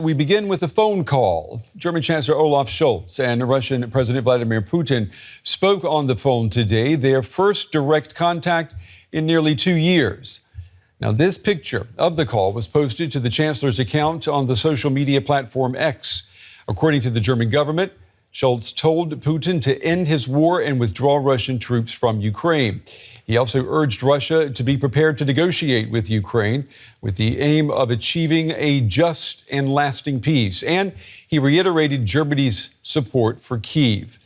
We begin with a phone call. German Chancellor Olaf Scholz and Russian President Vladimir Putin spoke on the phone today, their first direct contact in nearly 2 years. Now, this picture of the call was posted to the Chancellor's account on the social media platform X. According to the German government, Scholz told Putin to end his war and withdraw Russian troops from Ukraine. He also urged Russia to be prepared to negotiate with Ukraine with the aim of achieving a just and lasting peace. And he reiterated Germany's support for Kyiv.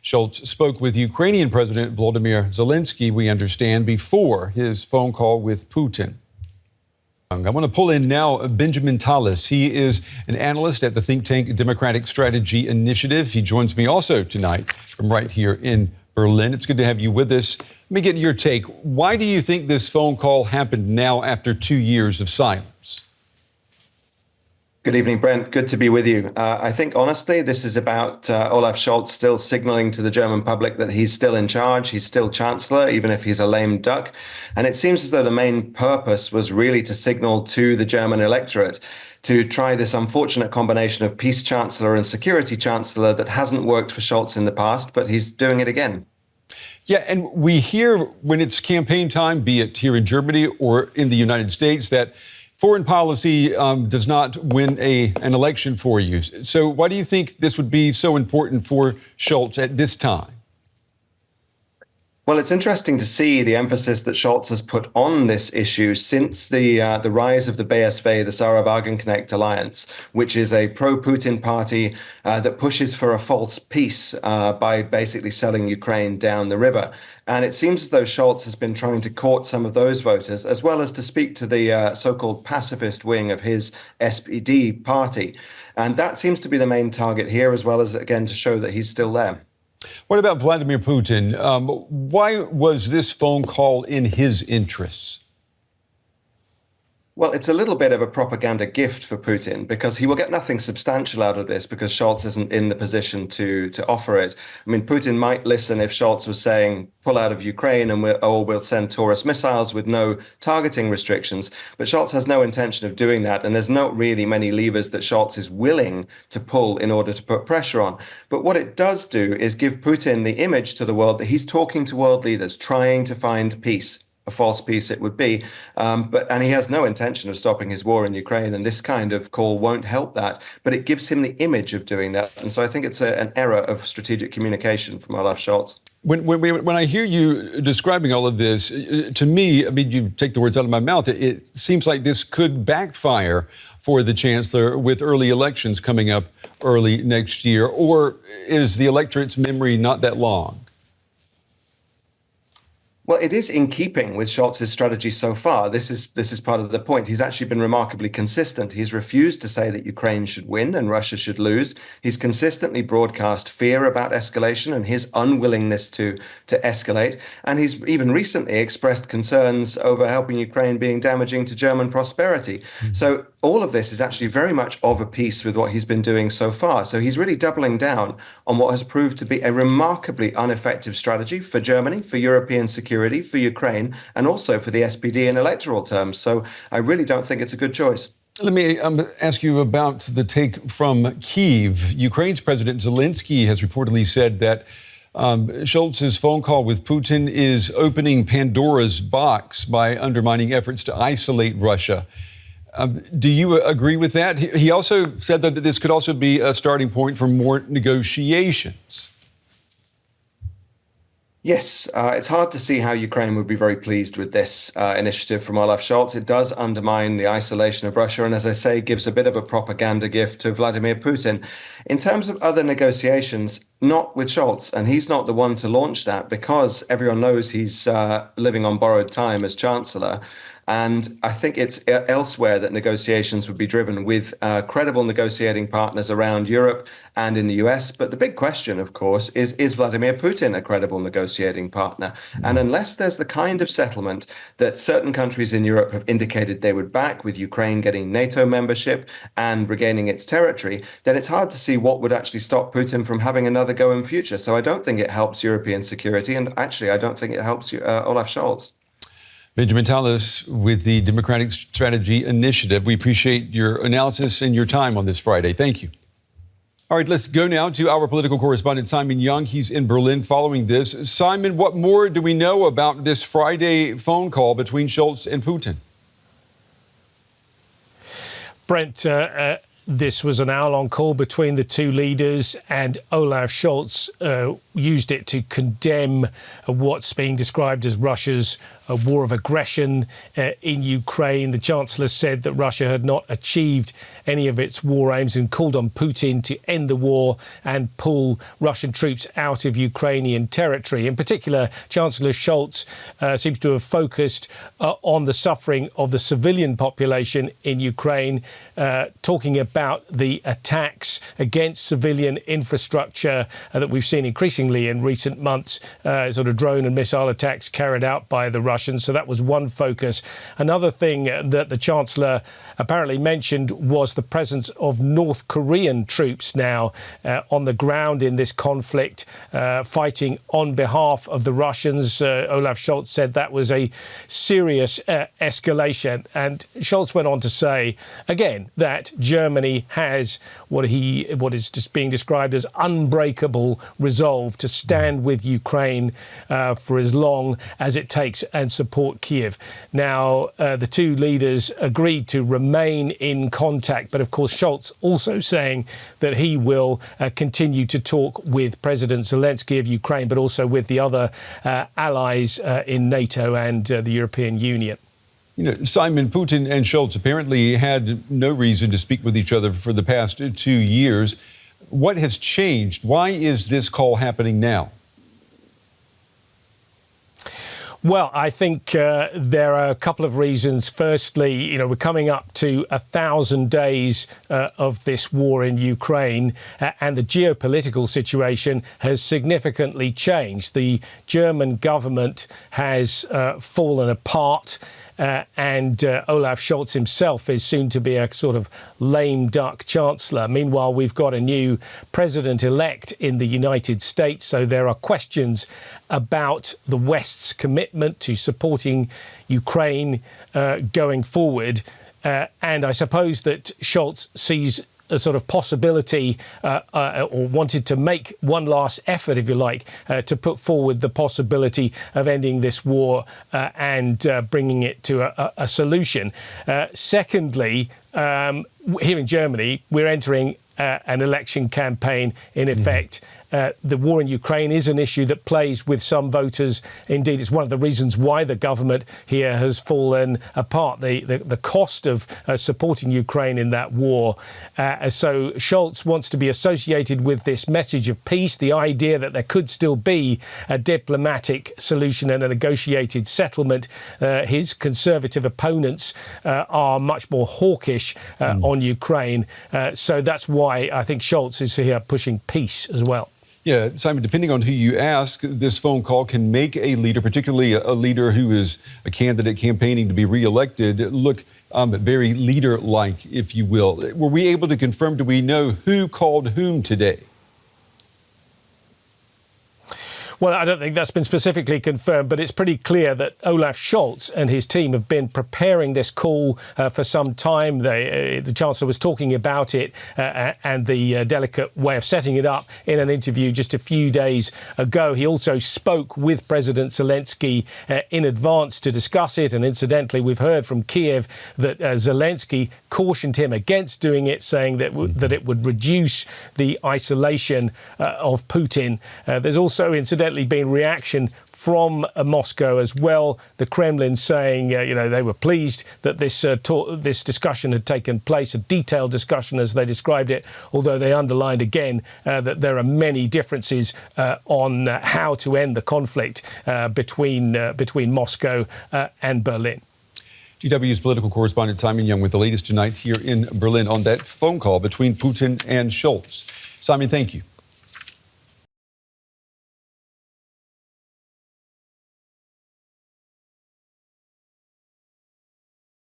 Scholz spoke with Ukrainian President Vladimir Zelensky, we understand, before his phone call with Putin. I want to pull in now Benjamin Tallis. He is an analyst at the think tank Democratic Strategy Initiative. He joins me also tonight from right here in Berlin. It's good to have you with us. Let me get your take. Why do you think this phone call happened now after 2 years of silence? Good evening, Brent. Good to be with you. I think, honestly, this is about Olaf Scholz still signaling to the German public that he's still in charge. He's still Chancellor, even if he's a lame duck. And it seems as though the main purpose was really to signal to the German electorate to try this unfortunate combination of peace chancellor and security chancellor that hasn't worked for Scholz in the past, but he's doing it again. Yeah, and we hear when it's campaign time, be it here in Germany or in the United States, that foreign policy does not win an election for you. So why do you think this would be so important for Scholz at this time? Well, it's interesting to see the emphasis that Scholz has put on this issue since the rise of the BSV, the Sarah Wagenknecht Alliance, which is a pro-Putin party that pushes for a false peace by basically selling Ukraine down the river. And it seems as though Scholz has been trying to court some of those voters, as well as to speak to the so-called pacifist wing of his SPD party. And that seems to be the main target here, as well as, again, to show that he's still there. What about Vladimir Putin? Why was this phone call in his interests? Well, it's a little bit of a propaganda gift for Putin because he will get nothing substantial out of this because Scholz isn't in the position to offer it. I mean, Putin might listen if Scholz was saying, pull out of Ukraine and we'll send Taurus missiles with no targeting restrictions. But Scholz has no intention of doing that. And there's not really many levers that Scholz is willing to pull in order to put pressure on. But what it does do is give Putin the image to the world that he's talking to world leaders, trying to find peace. A false peace it would be. And he has no intention of stopping his war in Ukraine. And this kind of call won't help that. But it gives him the image of doing that. And so I think it's an error of strategic communication from Olaf Scholz. When I hear you describing all of this, to me, I mean, you take the words out of my mouth, it seems like this could backfire for the Chancellor with early elections coming up early next year. Or is the electorate's memory not that long? Well, it is in keeping with Scholz's strategy so far. This is part of the point. He's actually been remarkably consistent. He's refused to say that Ukraine should win and Russia should lose. He's consistently broadcast fear about escalation and his unwillingness to escalate. And he's even recently expressed concerns over helping Ukraine being damaging to German prosperity. Mm-hmm. So all of this is actually very much of a piece with what he's been doing so far. So he's really doubling down on what has proved to be a remarkably ineffective strategy for Germany, for European security, for Ukraine, and also for the SPD in electoral terms. So I really don't think it's a good choice. Let me ask you about the take from Kyiv. Ukraine's President Zelensky has reportedly said that Scholz's phone call with Putin is opening Pandora's box by undermining efforts to isolate Russia. Do you agree with that? He also said that this could also be a starting point for more negotiations. Yes, it's hard to see how Ukraine would be very pleased with this initiative from Olaf Scholz. It does undermine the isolation of Russia and, as I say, gives a bit of a propaganda gift to Vladimir Putin. In terms of other negotiations, not with Scholz, and he's not the one to launch that because everyone knows he's living on borrowed time as Chancellor. And I think it's elsewhere that negotiations would be driven with credible negotiating partners around Europe and in the US. But the big question, of course, is Vladimir Putin a credible negotiating partner? And unless there's the kind of settlement that certain countries in Europe have indicated they would back, with Ukraine getting NATO membership and regaining its territory, then it's hard to see what would actually stop Putin from having another go in future. So I don't think it helps European security. And actually, I don't think it helps Olaf Scholz. Benjamin Tallis with the Democratic Strategy Initiative. We appreciate your analysis and your time on this Friday. Thank you. All right, let's go now to our political correspondent, Simon Young. He's in Berlin following this. Simon, what more do we know about this Friday phone call between Scholz and Putin? Brent, this was an hour-long call between the two leaders, and Olaf Scholz used it to condemn what's being described as Russia's war of aggression in Ukraine. The Chancellor said that Russia had not achieved any of its war aims and called on Putin to end the war and pull Russian troops out of Ukrainian territory. In particular, Chancellor Scholz seems to have focused on the suffering of the civilian population in Ukraine, talking about the attacks against civilian infrastructure that we've seen increasingly in recent months, sort of drone and missile attacks carried out by the Russians. So that was one focus. Another thing that the Chancellor apparently mentioned was the presence of North Korean troops now on the ground in this conflict, fighting on behalf of the Russians. Olaf Scholz said that was a serious escalation. And Scholz went on to say, again, that Germany has what is just being described as unbreakable resolve to stand with Ukraine for as long as it takes and support Kiev. Now, the two leaders agreed to remain in contact, but of course Scholz also saying that he will continue to talk with President Zelensky of Ukraine, but also with the other allies in NATO and the European Union. You know, Simon, Putin and Scholz apparently had no reason to speak with each other for the past 2 years. What has changed? Why is this call happening now? Well, I think there are a couple of reasons. Firstly, we're coming up to 1,000 days of this war in Ukraine, and the geopolitical situation has significantly changed. The German government has fallen apart. And Olaf Scholz himself is soon to be a sort of lame duck chancellor. Meanwhile, we've got a new president-elect in the United States, so there are questions about the West's commitment to supporting Ukraine going forward. And I suppose that Scholz sees a sort of possibility or wanted to make one last effort, if you like, to put forward the possibility of ending this war and bringing it to a solution. Secondly, here in Germany, we're entering an election campaign in effect. The war in Ukraine is an issue that plays with some voters. Indeed, it's one of the reasons why the government here has fallen apart, the cost of supporting Ukraine in that war. So Scholz wants to be associated with this message of peace, the idea that there could still be a diplomatic solution and a negotiated settlement. His conservative opponents are much more hawkish on Ukraine. So that's why I think Scholz is here pushing peace as well. Yeah, Simon, depending on who you ask, this phone call can make a leader, particularly a leader who is a candidate campaigning to be reelected, look very leader-like, if you will. Were we able to confirm, do we know who called whom today? Well, I don't think that's been specifically confirmed, but it's pretty clear that Olaf Scholz and his team have been preparing this call for some time. The Chancellor was talking about it and the delicate way of setting it up in an interview just a few days ago. He also spoke with President Zelensky in advance to discuss it. And incidentally, we've heard from Kiev that Zelensky cautioned him against doing it, saying that it would reduce the isolation of Putin. There's also, incidentally, been reaction from Moscow as well. The Kremlin saying, they were pleased that this discussion had taken place, a detailed discussion as they described it, although they underlined again that there are many differences on how to end the conflict between Moscow and Berlin. DW's political correspondent Simon Young with the latest tonight here in Berlin on that phone call between Putin and Scholz. Simon, thank you.